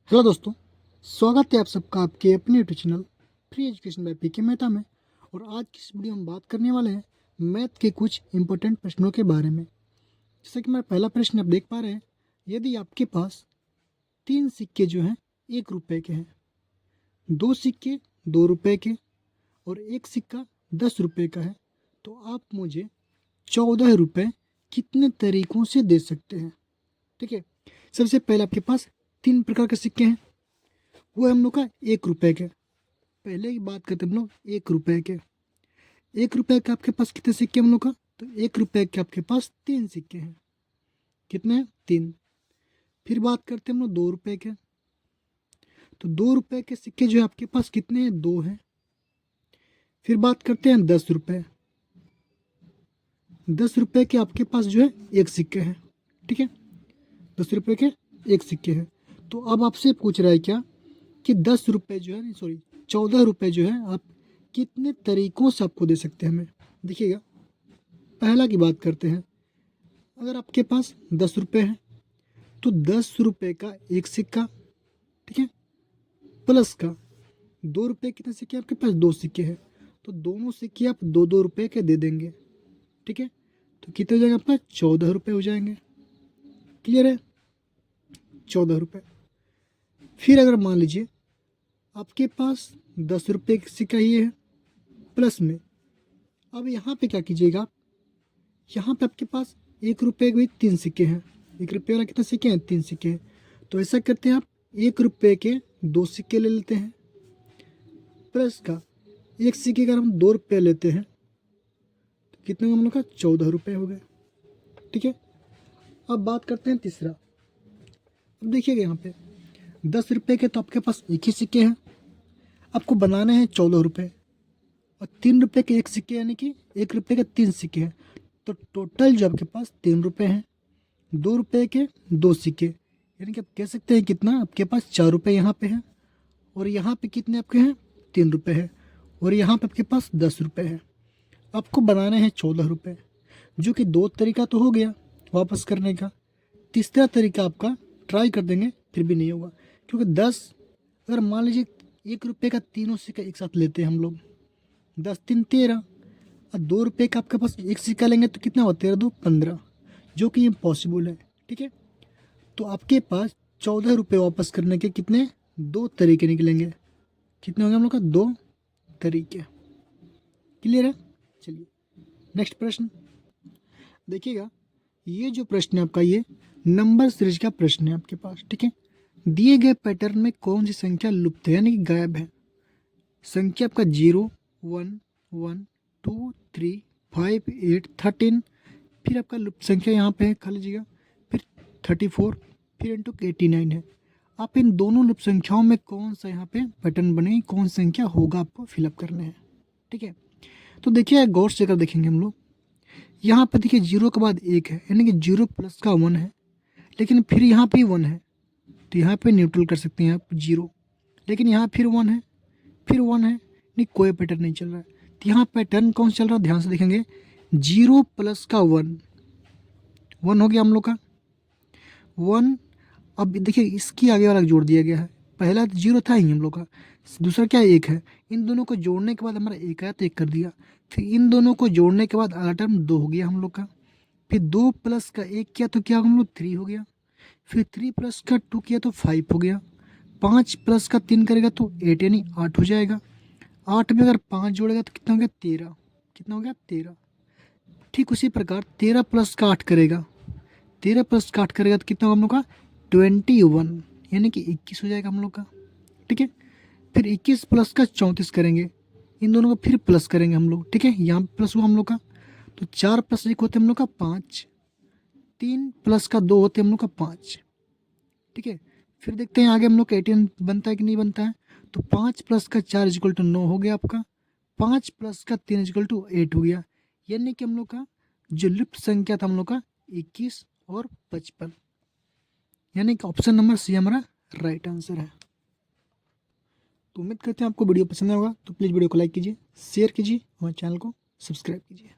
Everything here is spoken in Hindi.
हेलो दोस्तों, स्वागत है आप सबका आपके अपने YouTube channel free education by PK Mehta में। और आज की इस वीडियो में बात करने वाले हैं मैथ के कुछ इंपॉर्टेंट प्रश्नों के बारे में। जैसे कि मेरा पहला प्रश्न आप देख पा रहे हैं, यदि आपके पास 3 सिक्के जो हैं 1 रुपए के हैं, 2 सिक्के 2 रुपए के और 1 सिक्का 10 रुपए का है, तो आप मुझे 14 रुपए कितने तरीकों से दे सकते हैं। ठीक है, सबसे पहले आपके पास 3 प्रकार के सिक्के हैं, वो है हम लोग का 1 रुपए के। पहले की बात करते हैं हम लोग 1 रुपए के। 1 रुपए के आपके पास कितने सिक्के हैं हम लोग का? तो 1 रुपए के आपके पास 3 सिक्के हैं। कितने हैं? 3। फिर बात करते हैं हम लोग 2 रुपए के। तो 2 रुपए के सिक्के जो है आपके पास कितने हैं? 2 हैं। फिर बात करते हैं 10 रुपए। 10 रुपए के आपके पास जो है 1 सिक्के हैं। ठीक है, 10 रुपए के 1 सिक्के हैं। तो अब आपसे पूछ रहा है क्या कि 10 रुपए जो है, नहीं सॉरी 14 रुपए जो है आप कितने तरीकों से आपको दे सकते हैं हमें। देखिएगा, पहला की बात करते हैं। अगर आपके पास 10 रुपए है तो 10 रुपए का 1 सिक्का, ठीक है, प्लस का 2 रुपए कितने सिक्के आपके पास? 2 सिक्के हैं। तो दोनों सिक्के आप 2-2 रुपए के दे देंगे। ठीक है, तो कितने हो जाएंगे आपका? 14 रुपए हो जाएंगे। क्लियर है? 14 रुपए। फिर अगर मान लीजिए आपके पास 10 रुपए का सिक्का ही है प्लस में, अब यहाँ पे क्या कीजिएगा आप, यहाँ पे आपके पास 1 रुपए के भी 3 सिक्के हैं। 1 रुपये वाला कितने सिक्के हैं? 3 सिक्के हैं। तो ऐसा करते हैं आप 1 रुपए के 2 सिक्के ले लेते हैं, प्लस का 1 सिक्के का हम 2 रुपये लेते हैं, तो कितने हम लोग का? 14 रुपये हो गए। ठीक है, अब बात करते हैं तीसरा। अब देखिएगा यहाँ पे 10 रुपए के तो आपके पास 1 ही सिक्के हैं, आपको बनाने हैं 14 रुपये। और 3 रुपए के 1 सिक्के यानी कि 1 रुपए के 3 सिक्के हैं, तो टोटल जो आपके पास 3 रुपए हैं। 2 रुपए के 2 सिक्के यानी कि आप कह सकते हैं कितना आपके पास? 4 रुपए यहाँ पे है। और यहाँ पे कितने आपके हैं? 3 रुपए है। और यहाँ पे आपके पास 10 रुपए है। आपको बनाने हैं 14 रुपए, जो कि 2 तरीका तो हो गया वापस करने का। तीसरा तरीका आपका ट्राई कर देंगे फिर भी नहीं होगा, क्योंकि 10, अगर मान लीजिए 1 रुपए का तीनों सिक्का एक साथ लेते हैं हम लोग, 10 3 13, और 2 रुपए का आपके पास 1 सिक्का लेंगे तो कितना होता है? 13 2 15, जो कि इम्पॉसिबल है। ठीक है, तो आपके पास 14 रुपये वापस करने के कितने? 2 तरीके निकलेंगे। कितने होंगे हम लोग का? 2 तरीके। क्लियर है? चलिए नेक्स्ट प्रश्न देखिएगा। ये जो प्रश्न है आपका, ये नंबर सीरीज का प्रश्न है आपके पास। ठीक है, दिए गए पैटर्न में कौन सी संख्या लुप्त है यानी कि गायब है? संख्या आपका 0 1 1 2 3 5 8 13, फिर आपका लुप्त संख्या यहाँ पे है खाली जगह, फिर 34, फिर इंटू 89 है। आप इन दोनों लुप्त संख्याओं में कौन सा यहाँ पे पैटर्न बने, कौन सी संख्या होगा आपको फिलअप करने हैं। ठीक है, तो देखिए गौर से अगर देखेंगे हम लोग, यहाँ पे देखिए 0 के बाद 1 है यानी कि 0 प्लस का 1 है, लेकिन फिर यहाँ पे 1 है, तो यहाँ पे न्यूट्रल कर सकते हैं आप 0, लेकिन यहाँ फिर 1 है, फिर 1 है, नहीं कोई पैटर्न नहीं चल रहा है। तो यहाँ पैटर्न कौन सा चल रहा है? ध्यान से देखेंगे, 0 प्लस का 1, 1 हो गया हम लोग का 1। अब देखिए इसकी आगे वाला जोड़ दिया गया है, पहला 0 था ही हम लोग का, दूसरा क्या है? 1 है। इन दोनों को जोड़ने के बाद हमारा 1 आया तो 1 कर दिया, फिर इन दोनों को जोड़ने के बाद अगला टर्म 2 हो गया हम लोग का, फिर 2 प्लस का 1 किया तो क्या हम लोग? 3 हो गया, फिर 3 प्लस का 2 किया तो 5 हो गया, 5 प्लस का 3 करेगा तो 8 यानी 8 हो जाएगा। 8 में अगर 5 जोड़ेगा तो कितना हो गया? 13। कितना हो गया? 13। ठीक उसी प्रकार 13 प्लस का 8 करेगा, 13 प्लस का 8 करेगा तो कितना होगा हम लोग का? 21 यानी कि 21 हो जाएगा हम लोग का। ठीक है, फिर 21 प्लस का 34 करेंगे, इन दोनों को फिर प्लस करेंगे हम लोग। ठीक है, यहाँ प्लस हुआ हम लोग का, तो 4 प्लस 1 होते हम लोग का 5, 3 प्लस का 2 होते हम लोग का 5। ठीक है, फिर देखते हैं आगे हम लोग का 18 बनता है कि नहीं बनता है। तो 5 प्लस का 4 इक्वल टू 9 हो गया आपका, 5 प्लस का 3 इक्वल टू 8 हो गया, यानी कि हम लोग का जो लुप्त संख्या था हम लोग का 21 और 55, यानी कि ऑप्शन नंबर सी हमारा राइट आंसर है। तो उम्मीद करते हैं आपको वीडियो पसंद आएगा, तो प्लीज़ वीडियो को लाइक कीजिए, शेयर कीजिए, हमारे चैनल को सब्सक्राइब कीजिए।